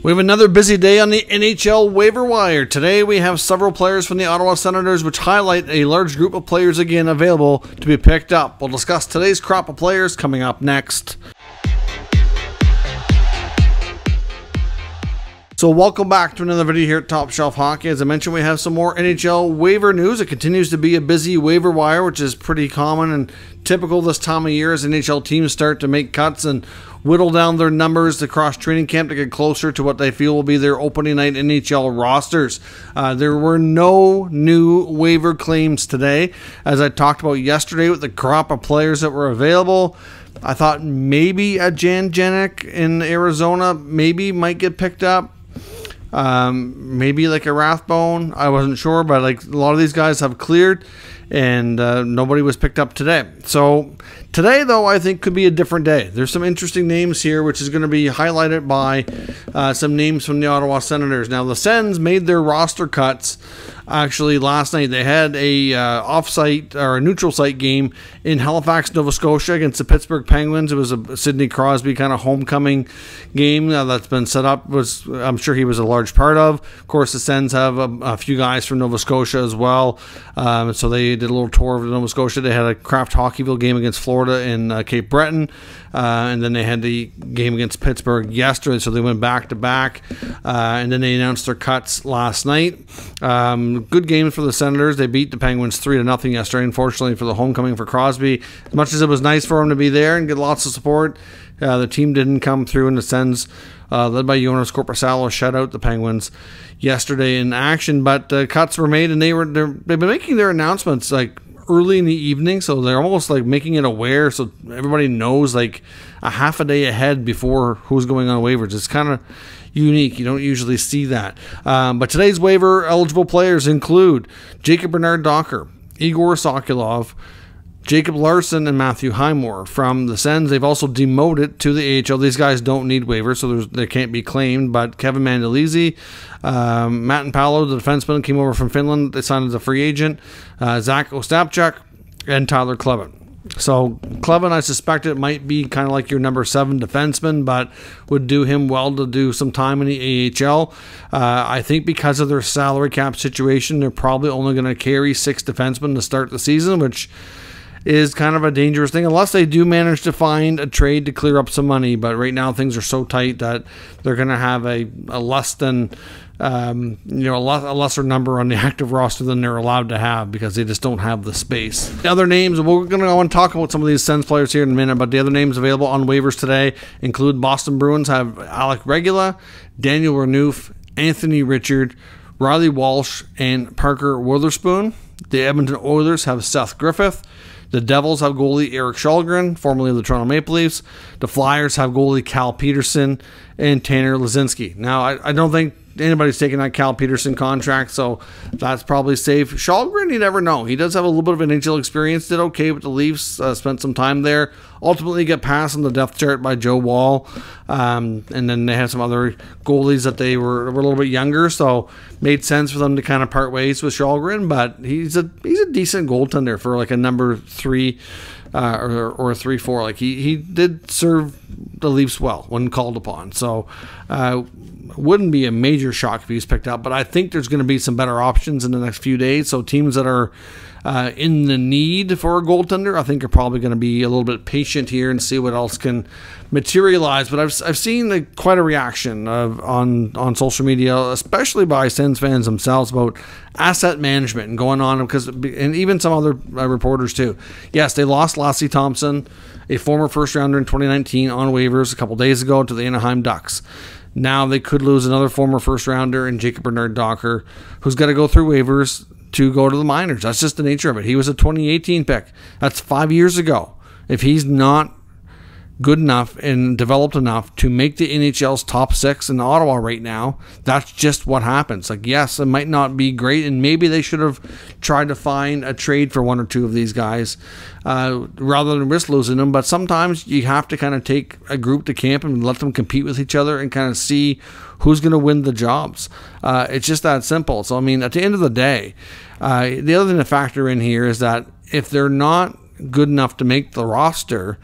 We have another busy day on the NHL waiver wire. Today we have several players from the Ottawa Senators which highlight a large group of players again available to be picked up. We'll discuss today's crop of players coming up next. So welcome back to another video here at Top Shelf Hockey. As I mentioned, we have some more NHL waiver news. It continues to be a busy waiver wire, which is pretty common and typical this time of year as NHL teams start to make cuts and whittle down their numbers across training camp to get closer to what they feel will be their opening night NHL rosters. There were no new waiver claims today. As I talked about yesterday with the crop of players that were available, I thought maybe a Jan Jenik in Arizona maybe might get picked up. Maybe like a Rathbone, I wasn't sure, but like a lot of these guys have cleared and nobody was picked up today. So today, though, I think could be a different day. There's some interesting names here, which is going to be highlighted by some names from the Ottawa Senators. Now, the Sens made their roster cuts actually last night. They had a off-site or a neutral site game in Halifax, Nova Scotia against the Pittsburgh Penguins. It was a Sidney Crosby kind of homecoming game that's been set up. I'm sure he was a large part of. Of course, the Sens have a few guys from Nova Scotia as well. So they did a little tour of Nova Scotia. They had a Kraft Hockeyville game against Florida in Cape Breton. And then they had the game against Pittsburgh yesterday, so they went back-to-back. And then they announced their cuts last night. Good game for the Senators. They beat the Penguins 3-0 yesterday, unfortunately, for the homecoming for Crosby. As much as it was nice for him to be there and get lots of support, the team didn't come through, and the Sens, led by Jonas Korpisalo, shut out the Penguins yesterday in action. But cuts were made, and they've been making their announcements like early in the evening, so they're almost like making it aware so everybody knows like a half a day ahead before who's going on waivers. It's kind of unique. You don't usually see that. But today's waiver eligible players include Jacob Bernard-Docker, Igor Sokolov, Jacob Larson, and Matthew Highmore. From the Sens, they've also demoted to the AHL. These guys don't need waivers, so they can't be claimed. But Kevin Mandolese, Matt Palo, the defenseman, came over from Finland. They signed as a free agent. Zach Ostapchuk, and Tyler Kleven. So Kleven, I suspect it might be kind of like your number 7 defenseman, but would do him well to do some time in the AHL. I think because of their salary cap situation, they're probably only going to carry 6 defensemen to start the season, which is kind of a dangerous thing unless they do manage to find a trade to clear up some money. But right now things are so tight that they're going to have a less than a lesser number on the active roster than they're allowed to have because they just don't have the space. The other names, we're going to go and talk about some of these Sens players here in a minute, but the other names available on waivers today include Boston Bruins have Alec Regula, Daniel Renouf, Anthony Richard, Riley Walsh, and Parker Witherspoon. The Edmonton Oilers have Seth Griffith. The Devils have goalie Erik Källgren, formerly of the Toronto Maple Leafs. The Flyers have goalie Cal Peterson and Tanner Laczynski. Now, I don't think anybody's taking that Cal Peterson contract, so that's probably safe. Källgren, you never know. He does have a little bit of NHL experience. Did okay with the Leafs. Spent some time there. Ultimately get passed on the depth chart by Joe Wall. And then they had some other goalies that they were a little bit younger, so made sense for them to kind of part ways with Källgren. But he's a decent goaltender for like a number 3 or 3-4. Like he did serve the Leafs well when called upon. So wouldn't be a major shock if he's picked up, but I think there's going to be some better options in the next few days. So teams that are in the need for a goaltender, I think are probably going to be a little bit patient here and see what else can materialize. But I've seen quite a reaction on social media, especially by Sens fans themselves, about asset management and going on, and even some other reporters too. Yes, they lost Lassie Thompson, a former first rounder in 2019, on waivers a couple days ago to the Anaheim Ducks. Now they could lose another former first rounder in Jacob Bernard-Docker, who's got to go through waivers to go to the minors. That's just the nature of it. He was a 2018 pick. That's 5 years ago. If he's not good enough and developed enough to make the NHL's top 6 in Ottawa right now, that's just what happens. Like, yes, it might not be great, and maybe they should have tried to find a trade for 1 or 2 of these guys rather than risk losing them. But sometimes you have to kind of take a group to camp and let them compete with each other and kind of see who's going to win the jobs. It's just that simple. So, I mean, at the end of the day, the other thing to factor in here is that if they're not good enough to make the roster,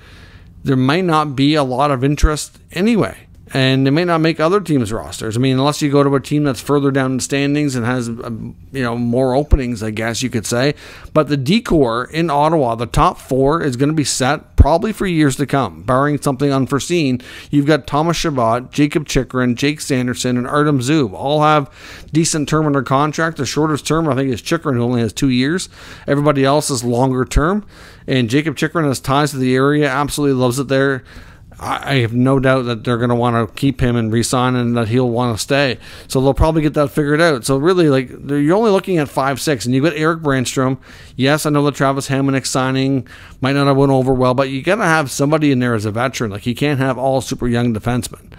there might not be a lot of interest anyway. and they may not make other teams' rosters. I mean, unless you go to a team that's further down the standings and has, more openings, I guess you could say. But the decor in Ottawa, the top 4 is going to be set probably for years to come, barring something unforeseen. You've got Thomas Chabot, Jacob Chychrun, Jake Sanderson, and Artem Zub. All have decent term on their contract. The shortest term, I think, is Chychrun, who only has 2 years. Everybody else is longer term. And Jacob Chychrun has ties to the area, absolutely loves it there. I have no doubt that they're going to want to keep him and re-sign, and that he'll want to stay. So they'll probably get that figured out. So really, you're only looking at 5-6, and you've got Eric Brandstrom. Yes, I know the Travis Hamonic signing might not have went over well, but you got to have somebody in there as a veteran. You can't have all super young defensemen.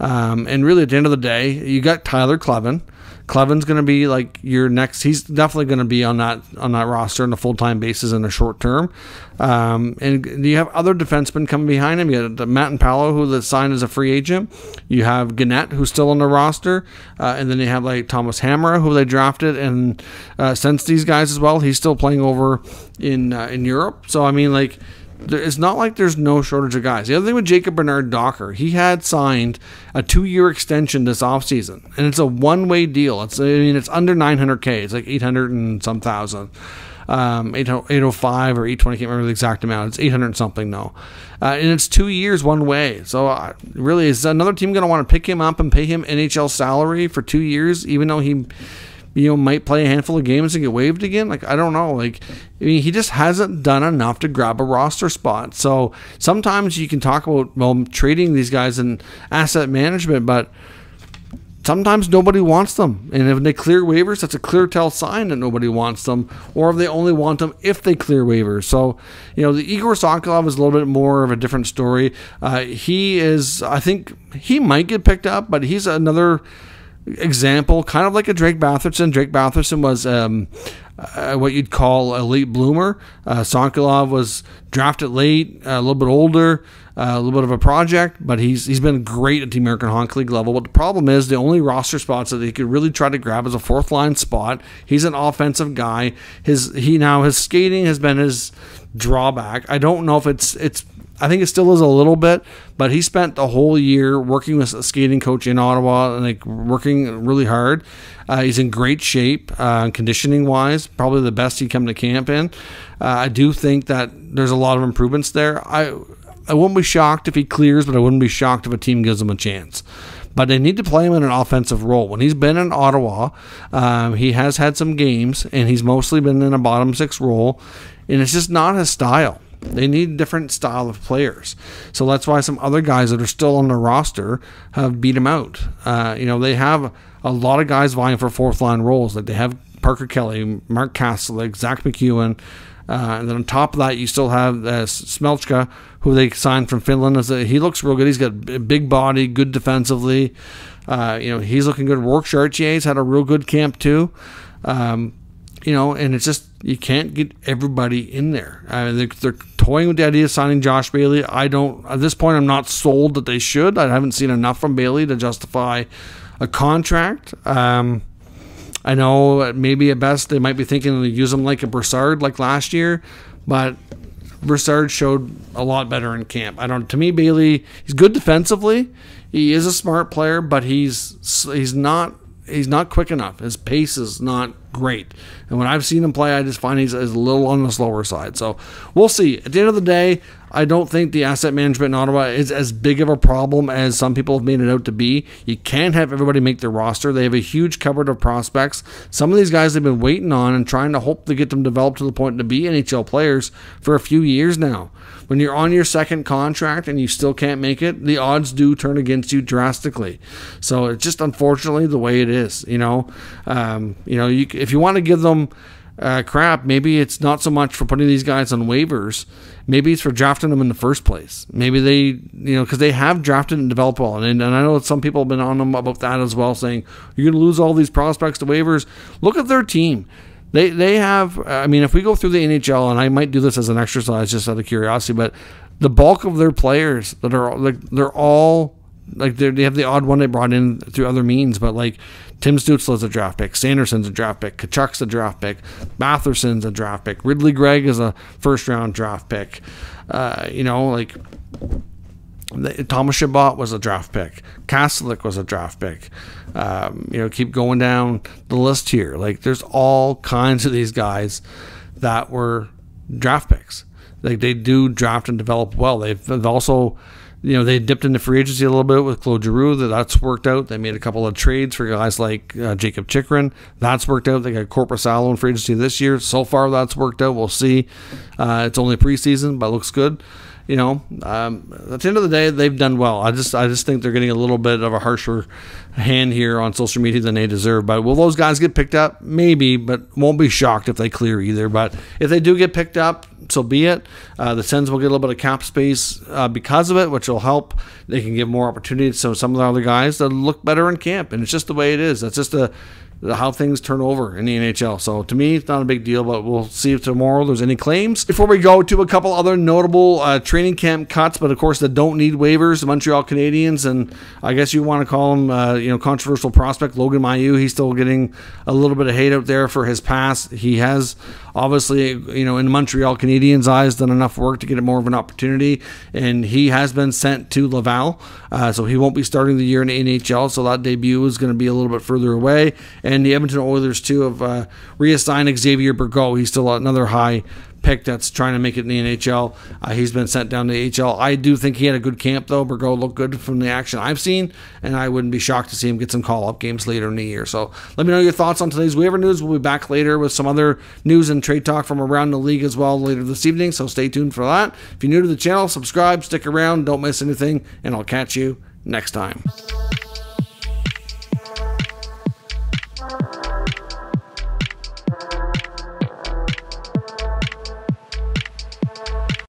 And really, at the end of the day, you got Tyler Kleven. Cleven's going to be your next. He's definitely going to be on that roster on a full-time basis in the short term. And you have other defensemen coming behind him. You have Matt and Paolo, who signed as a free agent. You have Gannett, who's still on the roster. And then you have Thomas Hammer, who they drafted, and Sens these guys as well. He's still playing over in Europe. So, I mean, it's not like there's no shortage of guys. The other thing with Jacob Bernard Docker, he had signed a 2-year extension this offseason, and it's a one-way deal. It's under $900K. It's 800 and some thousand, 805 or 820. I can't remember the exact amount. It's 800 and something now, and it's 2 years one way. So really, is another team going to want to pick him up and pay him NHL salary for 2 years, even though he might play a handful of games and get waived again? I don't know. He just hasn't done enough to grab a roster spot. So sometimes you can talk about, trading these guys in asset management, but sometimes nobody wants them. And if they clear waivers, that's a clear tell sign that nobody wants them, or if they only want them if they clear waivers. So, the Igor Sokolov is a little bit more of a different story. I think he might get picked up, but he's another example, kind of like a Drake Batherson. Drake Batherson was what you'd call a late bloomer. Sokolov was drafted late, a little bit older, a little bit of a project, but he's been great at the American Hockey League level. But the problem is the only roster spots that he could really try to grab is a 4th line spot. He's an offensive guy. His skating has been his drawback. I don't know if it's I think it still is a little bit, but he spent the whole year working with a skating coach in Ottawa and working really hard. He's in great shape, conditioning wise, probably the best he come to camp in. I do think that there's a lot of improvements there. I wouldn't be shocked if he clears, but I wouldn't be shocked if a team gives him a chance. But they need to play him in an offensive role. When he's been in Ottawa, he has had some games, and he's mostly been in a bottom 6 role, and it's just not his style. They need a different style of players. So that's why some other guys that are still on the roster have beat him out. They have a lot of guys vying for 4th line roles. They have Parker Kelly, Mark Kastelik, Zach McEwen. And then on top of that, you still have Smelchka, who they signed from Finland. He looks real good. He's got a big body, good defensively. He's looking good. Rourke Chartier's had a real good camp too. And it's just, you can't get everybody in there. They're toying with the idea of signing Josh Bailey. At this point, I'm not sold that they should. I haven't seen enough from Bailey to justify a contract. I know maybe at best they might be thinking to use him like a Broussard like last year, but Broussard showed a lot better in camp. To me, Bailey, he's good defensively. He is a smart player, but he's not quick enough. His pace is not great. And when I've seen him play, I just find he's a little on the slower side. So we'll see. At the end of the day, I don't think the asset management in Ottawa is as big of a problem as some people have made it out to be. You can't have everybody make their roster. They have a huge cupboard of prospects. Some of these guys they've been waiting on and trying to hope to get them developed to the point to be NHL players for a few years now. When you're on your 2nd contract and you still can't make it, the odds do turn against you drastically. So it's just unfortunately the way it is. If you want to give them crap, maybe it's not so much for putting these guys on waivers. Maybe it's for drafting them in the first place. Maybe they, because they have drafted and developed well. And I know some people have been on them about that as well, saying, you're going to lose all these prospects to waivers. Look at their team. They have, if we go through the NHL, and I might do this as an exercise just out of curiosity, but the bulk of their players that are, they're all, they have the odd one they brought in through other means, but Tim Stützle's a draft pick, Sanderson's a draft pick, Tkachuk's a draft pick, Batherson's a draft pick, Ridley Gregg is a 1st-round draft pick. Thomas Chabot was a draft pick. Kastelik was a draft pick. Keep going down the list here. Like, there's all kinds of these guys that were draft picks. Like, they do draft and develop well. They've also, they dipped into free agency a little bit with Claude Giroux. That's worked out. They made a couple of trades for guys like Jacob Chychrun. That's worked out. They got Korpisalo in free agency this year. So far, that's worked out. We'll see. It's only preseason, but it looks good. At the end of the day, they've done well. I just think they're getting a little bit of a harsher hand here on social media than they deserve. But will those guys get picked up? Maybe, but won't be shocked if they clear either. But if they do get picked up, so be it. The Sens will get a little bit of cap space because of it, which will help. They can give more opportunities to some of the other guys that look better in camp. And it's just the way it is. That's just how things turn over in the NHL. So to me, it's not a big deal, but we'll see if tomorrow there's any claims. Before we go to a couple other notable training camp cuts, but of course that don't need waivers, the Montreal Canadiens, and I guess you want to call him, controversial prospect, Logan Mailloux. He's still getting a little bit of hate out there for his past. He has obviously, in Montreal Canadiens' eyes, done enough work to get it more of an opportunity, and he has been sent to Laval, so he won't be starting the year in the NHL, so that debut is going to be a little bit further away. And the Edmonton Oilers, too, have reassigned Xavier Bourgault. He's still another high pick that's trying to make it in the NHL. He's been sent down to the AHL. I do think he had a good camp, though. Bourgault looked good from the action I've seen, and I wouldn't be shocked to see him get some call-up games later in the year. So let me know your thoughts on today's waiver news. We'll be back later with some other news and trade talk from around the league as well later this evening, so stay tuned for that. If you're new to the channel, subscribe, stick around, don't miss anything, and I'll catch you next time.